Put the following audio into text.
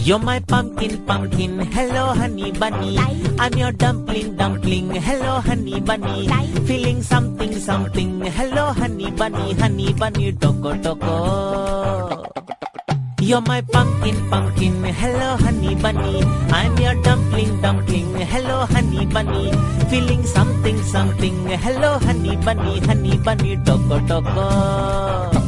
You're my pumpkin, pumpkin, hello honey bunny. I'm your dumpling, dumpling, hello honey bunny. Feeling something, something, hello honey bunny, toko, toko. You're my pumpkin, pumpkin, hello honey bunny. I'm your dumpling, dumpling, hello honey bunny. Feeling something, something, hello honey bunny, toko, toko.